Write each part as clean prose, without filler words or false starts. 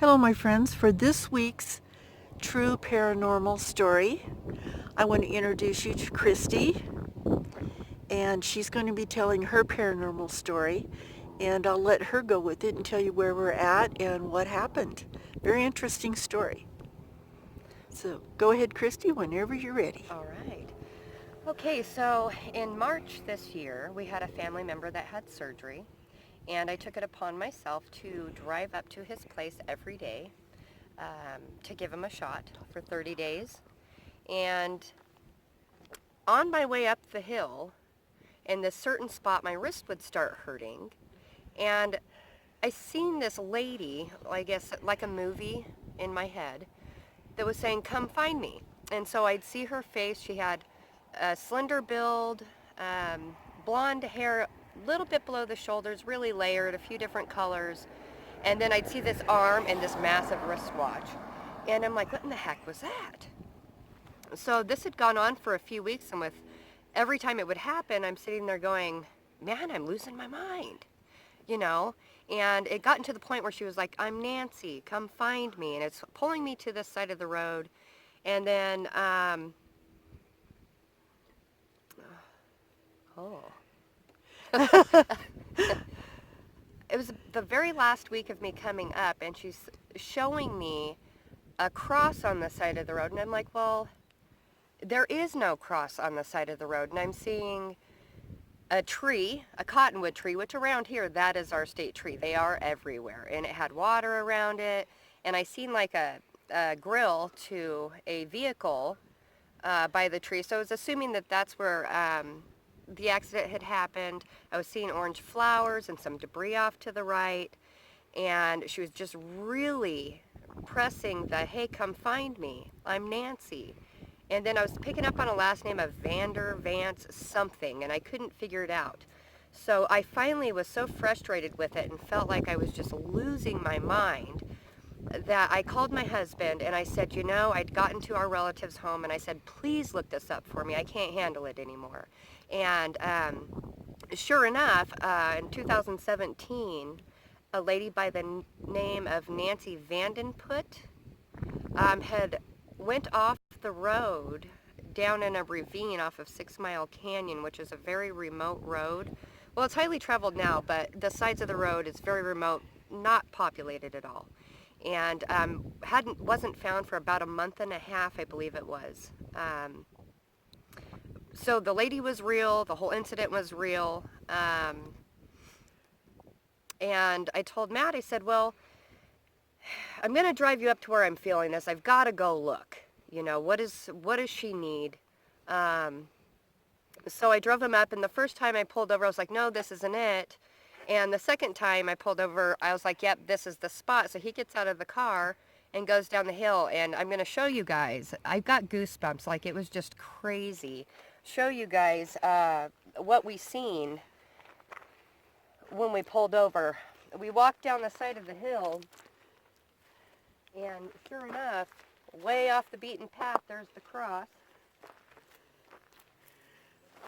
Hello, my friends. For this week's true paranormal story, I want to introduce you to Christy, and she's going to be telling her paranormal story, and I'll let her go with it and tell you where we're at and what happened. Very interesting story. So go ahead, Christy, whenever you're ready. All right. Okay, so in March this year, we had a family member that had surgery, and I took it upon myself to drive up to his place every day to give him a shot for 30 days. And on my way up the hill, in this certain spot, my wrist would start hurting, and I seen this lady, I guess like a movie in my head, that was saying, "Come find me." And so I'd see her face. She had a slender build, blonde hair, a little bit below the shoulders, really layered, a few different colors. And then I'd see this arm and this massive wristwatch. And I'm like, what in the heck was that? So this had gone on for a few weeks, and with every time it would happen, I'm sitting there going, man, I'm losing my mind, you know? And it gotten to the point where she was like, "I'm Nancy, come find me." And it's pulling me to this side of the road. And then, it was the very last week of me coming up, and she's showing me a cross on the side of the road. And I'm like, well, there is no cross on the side of the road. And I'm seeing a tree, a cottonwood tree, which around here, that is our state tree. They are everywhere. And it had water around it. And I seen like a grill to a vehicle by the tree. So I was assuming that that's where the accident had happened. I was seeing orange flowers and some debris off to the right. And she was just really pressing the, "Hey, come find me. I'm Nancy." And then I was picking up on a last name of Vance something, and I couldn't figure it out. So I finally was so frustrated with it and felt like I was just losing my mind that I called my husband and I said, I'd gotten to our relative's home, and I said, "Please look this up for me. I can't handle it anymore." And sure enough, in 2017, a lady by the name of Nancy Vandenput had went off the road down in a ravine off of 6 Mile Canyon, which is a very remote road. Well, it's highly traveled now, but the sides of the road is very remote, not populated at all. And wasn't found for about a month and a half, I believe it was. So the lady was real, the whole incident was real. And I told Matt, I said, well, I'm going to drive you up to where I'm feeling this. I've got to go look. What does she need? So I drove him up, and the first time I pulled over, I was like, no, this isn't it. And the second time I pulled over, I was like, yep, this is the spot. So he gets out of the car and goes down the hill, and I'm going to show you guys. I've got goosebumps. Like, it was just crazy. Show you guys what we seen when we pulled over. We walked down the side of the hill, and sure enough, way off the beaten path, there's the cross.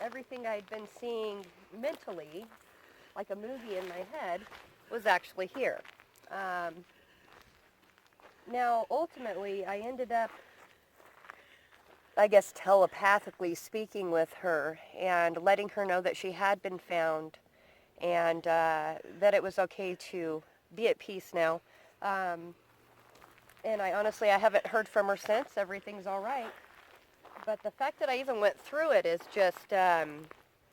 Everything I'd been seeing mentally, like a movie in my head, was actually here. Now, ultimately, I ended up, I guess, telepathically speaking with her and letting her know that she had been found, and that it was okay to be at peace now. And I haven't heard from her since. Everything's all right. But the fact that I even went through it is just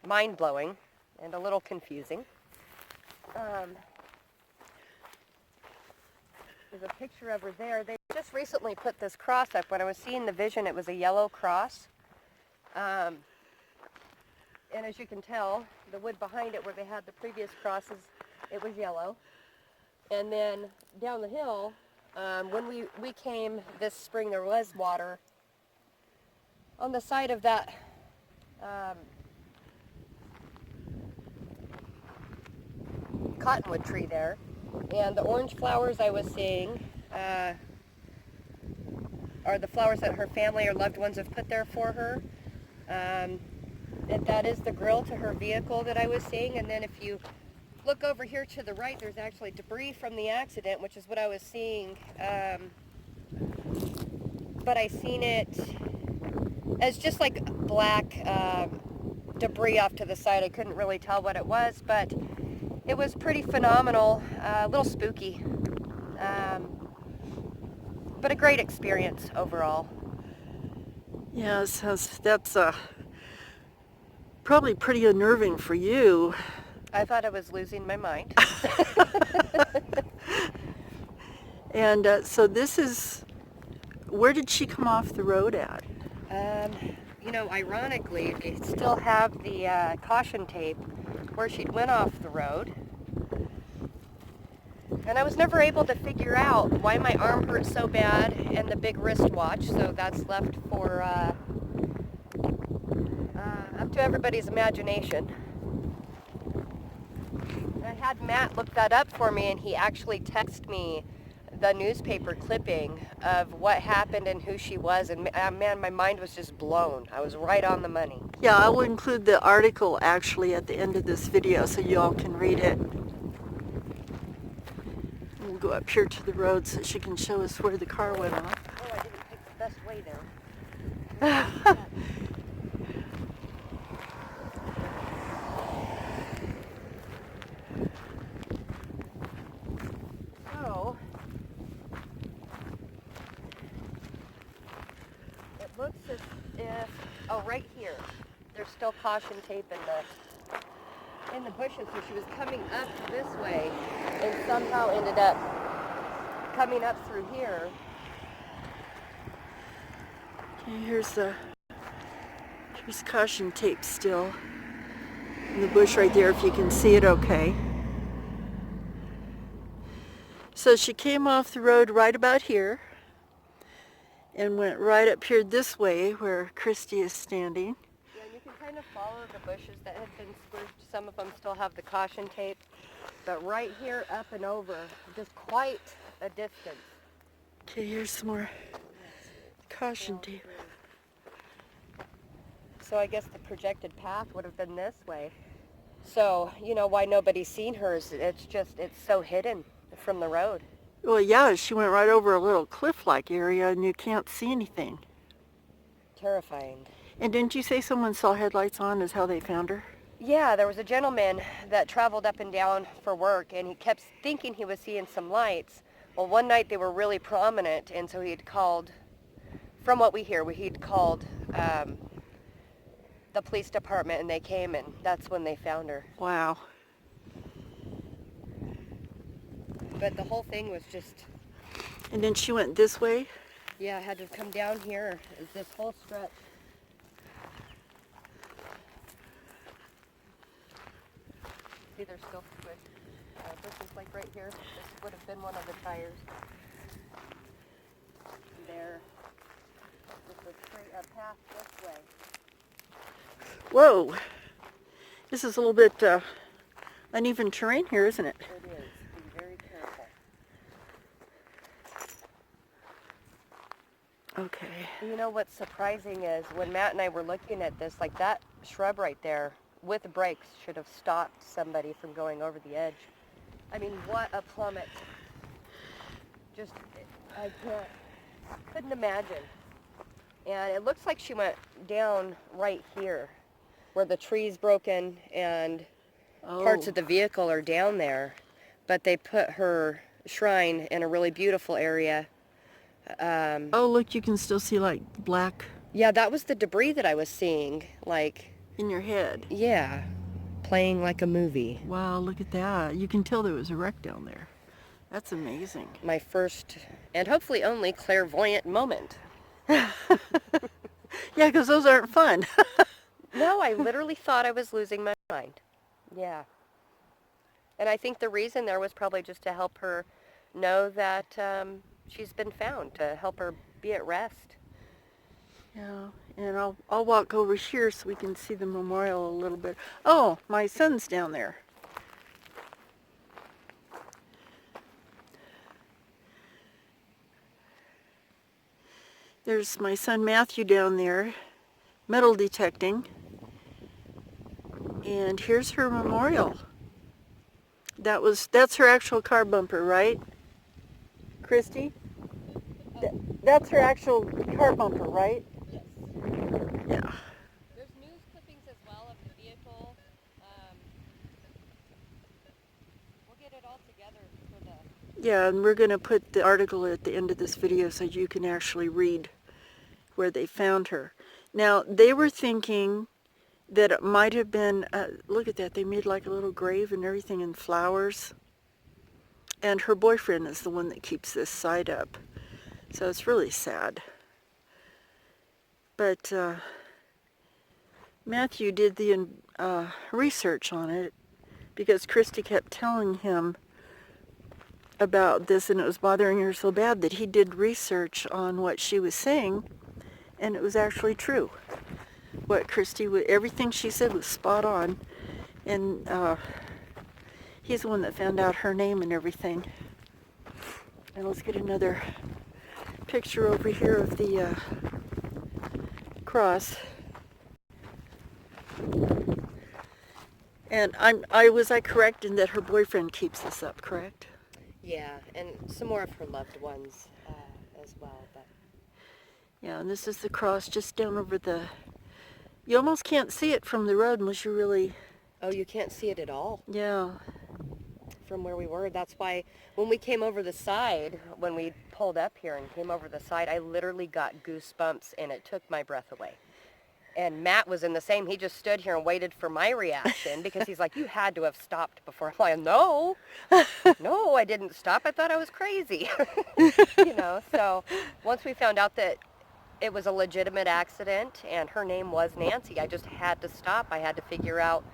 mind-blowing and a little confusing. There's a picture over there. They just recently put this cross up. When I was seeing the vision, it was a yellow cross. And as you can tell, the wood behind it where they had the previous crosses, it was yellow. And then down the hill, when we came this spring, there was water on the side of that cottonwood tree there. And the orange flowers I was seeing are the flowers that her family or loved ones have put there for her. That is the grill to her vehicle that I was seeing. And then if you look over here to the right, there's actually debris from the accident, which is what I was seeing. But I seen it as just like black debris off to the side. I couldn't really tell what it was, but it was pretty phenomenal, a little spooky, but a great experience overall. Yeah, that's probably pretty unnerving for you. I thought I was losing my mind. And so this is, where did she come off the road at? You know, ironically, they still have the caution tape where she'd went off the road. And I was never able to figure out why my arm hurt so bad and the big wristwatch, so that's left for up to everybody's imagination. I had Matt look that up for me, and he actually texted me the newspaper clipping of what happened and who she was, and man, my mind was just blown. I was right on the money. Yeah, I will include the article actually at the end of this video so you all can read it. We'll go up here to the road so she can show us where the car went off. Oh, I didn't pick the best way there. So, it looks as if, oh, right here, there's still caution tape in the bushes, so she was coming up this way and somehow ended up coming up through here. Okay, here's caution tape still in the bush right there, if you can see it okay. So she came off the road right about here and went right up here this way where Christy is standing. Yeah, and you can kind of follow the bushes that have been squished. Some of them still have the caution tape, but right here up and over, just quite a distance. Okay, here's some more caution tape. So I guess the projected path would have been this way. So, you know, why nobody's seen her is it's so hidden from the road. Well, yeah, she went right over a little cliff-like area and you can't see anything. Terrifying. And didn't you say someone saw headlights on is how they found her? Yeah, there was a gentleman that traveled up and down for work, and he kept thinking he was seeing some lights. Well, one night they were really prominent, and so he'd called, from what we hear, he'd called the police department, and they came, and that's when they found her. Wow. But the whole thing was just... And then she went this way? Yeah, I had to come down here, this whole stretch. See, there's still squished. This is like right here. This would have been one of the tires. There. Just a straight up path this way. Whoa. This is a little bit uneven terrain here, isn't it? It is. Be very careful. Okay. You know what's surprising is when Matt and I were looking at this, like that shrub right there with brakes should have stopped somebody from going over the edge. I mean, what a plummet. Just, I couldn't imagine. And it looks like she went down right here where the tree's broken and parts of the vehicle are down there. But they put her shrine in a really beautiful area. Oh, look, you can still see like black. Yeah, that was the debris that I was seeing, like... In your head. Yeah, playing like a movie. Wow, look at that. You can tell there was a wreck down there. That's amazing. My first, and hopefully only, clairvoyant moment. Yeah, because those aren't fun. No, I literally thought I was losing my mind. Yeah. And I think the reason there was probably just to help her know that she's been found, to help her be at rest. Yeah, and I'll walk over here so we can see the memorial a little bit. Oh, my son's down there. There's my son Matthew down there, metal detecting. And here's her memorial. That's her actual car bumper, right? Christy? That's her actual car bumper, right? Yes. Yeah. There's news clippings as well of the vehicle. We'll get it all together for the... Yeah, and we're going to put the article at the end of this video so you can actually read where they found her. Now, they were thinking that it might have been, look at that, they made like a little grave and everything and flowers. And her boyfriend is the one that keeps this site up. So it's really sad. But Matthew did the research on it because Christy kept telling him about this and it was bothering her so bad that he did research on what she was saying, and it was actually true. What Christy, everything she said was spot on, and he's the one that found out her name and everything. And let's get another picture over here of the cross. And was I correct in that her boyfriend keeps this up, correct? Yeah, and some more of her loved ones as well. But yeah, and this is the cross just down over the... You almost can't see it from the road unless you really... Oh, you can't see it at all? Yeah. From where we were. That's why when we came over the side, when we pulled up here and came over the side, I literally got goosebumps and it took my breath away. And Matt was in the same. He just stood here and waited for my reaction because he's like, you had to have stopped before. I'm like, no, I didn't stop. I thought I was crazy. So once we found out that it was a legitimate accident and her name was Nancy, I just had to stop. I had to figure out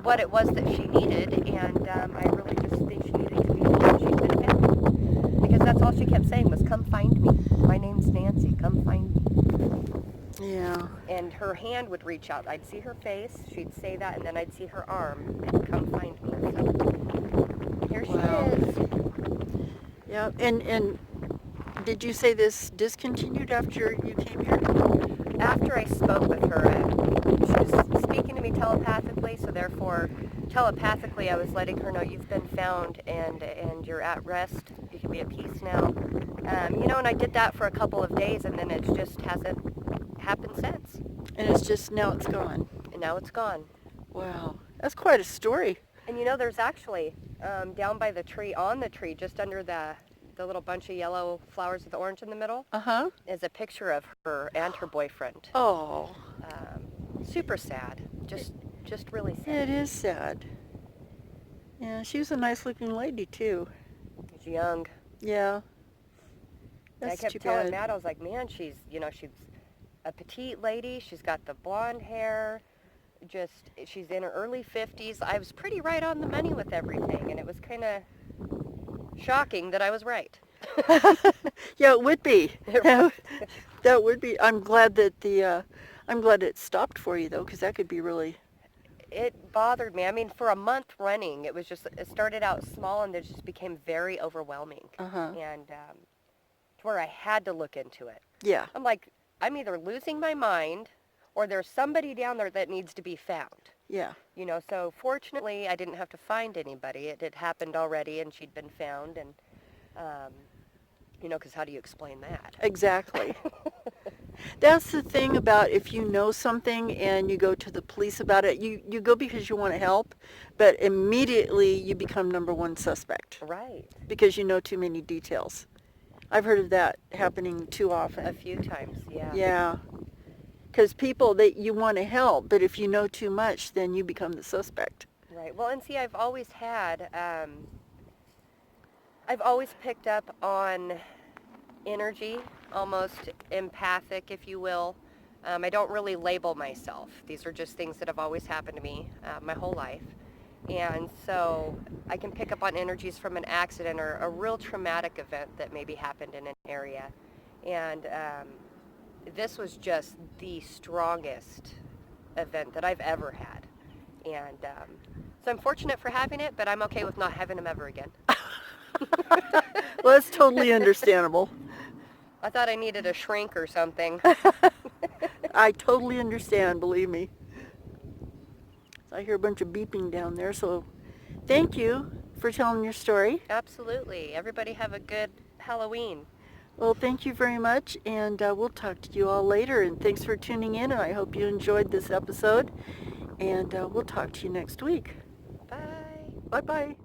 what it was that she needed, and I really just think she needed to be told she'd been found. Because that's all she kept saying was, come find me. My name's Nancy, come find me. Yeah. And her hand would reach out. I'd see her face, she'd say that, and then I'd see her arm, and come find me. So here she is. Yeah, and did you say this discontinued after you came here? After I spoke with her, she was speaking to me telepathically, so therefore, telepathically, I was letting her know you've been found and you're at rest. You can be at peace now. And I did that for a couple of days, and then it just hasn't happened since. And it's just, now it's gone. And now it's gone. Wow. That's quite a story. And there's actually, down by the tree, on the tree, just under the little bunch of yellow flowers with the orange in the middle, is a picture of her and her boyfriend. Oh. Super sad. Just really sad. Yeah, it is sad. Yeah, she was a nice looking lady too. She's young. Yeah. And I kept telling Matt, I was like, man, she's a petite lady. She's got the blonde hair. She's in her early 50s. I was pretty right on the money with everything, and it was kind of shocking that I was right. Yeah, it would be. That would be. I'm glad that I'm glad it stopped for you though, because that could be really... It bothered me. I mean, for a month running, it started out small and it just became very overwhelming. And to where I had to look into it. Yeah. I'm like, I'm either losing my mind or there's somebody down there that needs to be found. Yeah. So fortunately, I didn't have to find anybody. It had happened already and she'd been found. And, because how do you explain that? Exactly. That's the thing about if you know something and you go to the police about it, you go because you want to help, but immediately you become number one suspect. Right. Because you know too many details. I've heard of that happening too often. A few times, yeah. Yeah. Because people, you want to help, but if you know too much, then you become the suspect. Right. Well, and see, I've always picked up on energy, almost empathic, if you will. I don't really label myself. These are just things that have always happened to me my whole life. And so I can pick up on energies from an accident or a real traumatic event that maybe happened in an area. And this was just the strongest event that I've ever had. And so I'm fortunate for having it, but I'm okay with not having them ever again. Well, that's totally understandable. I thought I needed a shrink or something. I totally understand, believe me. I hear a bunch of beeping down there, so Thank you for telling your story. Absolutely. Everybody have a good Halloween. Well, thank you very much, and we'll talk to you all later. And thanks for tuning in, and I hope you enjoyed this episode. And we'll talk to you next week. Bye. Bye-bye.